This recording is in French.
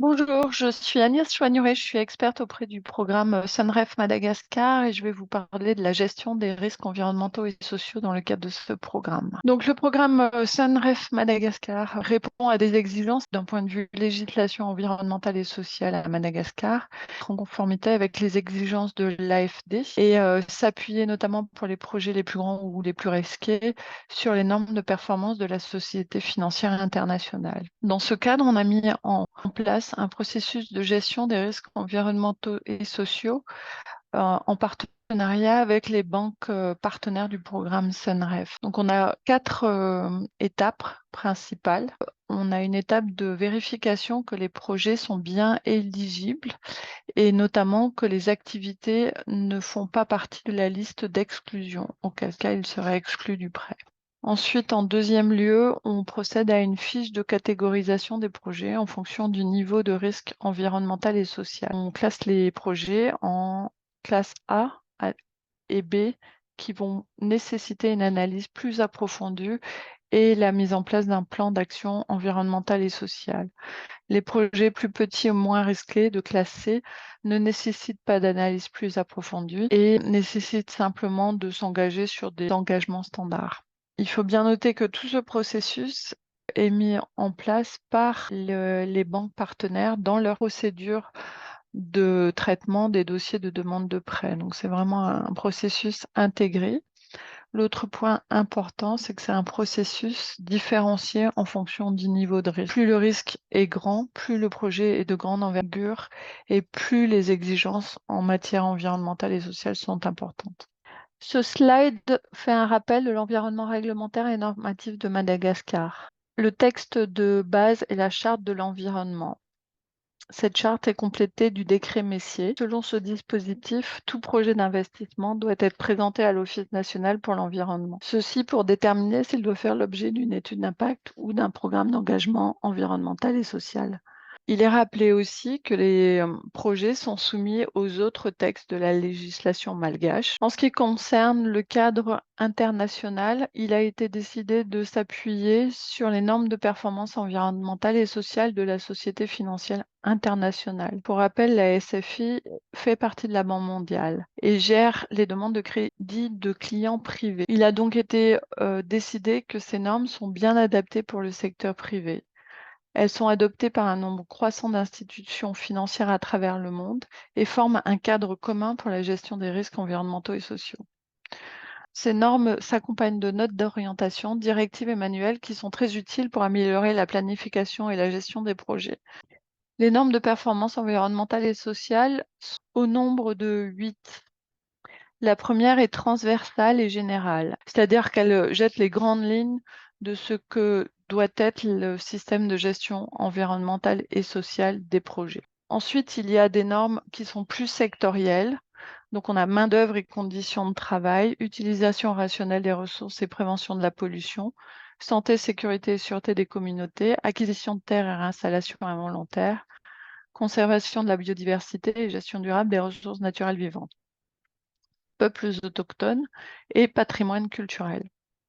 Bonjour, je suis Agnès Chouanouret, je suis experte auprès du programme SUNREF Madagascar et je vais vous parler de la gestion des risques environnementaux et sociaux dans le cadre de ce programme. Donc le programme SUNREF Madagascar répond à des exigences d'un point de vue législation environnementale et sociale à Madagascar, en conformité avec les exigences de l'AFD et s'appuyer notamment pour les projets les plus grands ou les plus risqués sur les normes de performance de la Société financière internationale. Dans ce cadre, on a mis en place un processus de gestion des risques environnementaux et sociaux en partenariat avec les banques partenaires du programme SUNREF. Donc, on a quatre étapes principales. On a une étape de vérification que les projets sont bien éligibles et notamment que les activités ne font pas partie de la liste d'exclusion, auquel cas ils seraient exclus du prêt. Ensuite, en deuxième lieu, on procède à une fiche de catégorisation des projets en fonction du niveau de risque environnemental et social. On classe les projets en classe A et B qui vont nécessiter une analyse plus approfondie et la mise en place d'un plan d'action environnementale et sociale. Les projets plus petits ou moins risqués de classe C ne nécessitent pas d'analyse plus approfondie et nécessitent simplement de s'engager sur des engagements standards. Il faut bien noter que tout ce processus est mis en place par les banques partenaires dans leur procédure de traitement des dossiers de demande de prêt. Donc, c'est vraiment un processus intégré. L'autre point important, c'est que c'est un processus différencié en fonction du niveau de risque. Plus le risque est grand, plus le projet est de grande envergure et plus les exigences en matière environnementale et sociale sont importantes. Ce slide fait un rappel de l'environnement réglementaire et normatif de Madagascar. Le texte de base est la charte de l'environnement. Cette charte est complétée du décret Messier. Selon ce dispositif, tout projet d'investissement doit être présenté à l'Office national pour l'environnement. Ceci pour déterminer s'il doit faire l'objet d'une étude d'impact ou d'un programme d'engagement environnemental et social. Il est rappelé aussi que les projets sont soumis aux autres textes de la législation malgache. En ce qui concerne le cadre international, il a été décidé de s'appuyer sur les normes de performance environnementale et sociale de la Société financière internationale. Pour rappel, la SFI fait partie de la Banque mondiale et gère les demandes de crédit de clients privés. Il a donc été décidé que ces normes sont bien adaptées pour le secteur privé. Elles sont adoptées par un nombre croissant d'institutions financières à travers le monde et forment un cadre commun pour la gestion des risques environnementaux et sociaux. Ces normes s'accompagnent de notes d'orientation, directives et manuels qui sont très utiles pour améliorer la planification et la gestion des projets. Les normes de performance environnementale et sociale sont au nombre de 8. La première est transversale et générale, c'est-à-dire qu'elle jette les grandes lignes de ce que doit être le système de gestion environnementale et sociale des projets. Ensuite, il y a des normes qui sont plus sectorielles. Donc, on a main-d'œuvre et conditions de travail, utilisation rationnelle des ressources et prévention de la pollution, santé, sécurité et sûreté des communautés, acquisition de terres et réinstallation involontaire, conservation de la biodiversité et gestion durable des ressources naturelles vivantes, peuples autochtones et patrimoine culturel.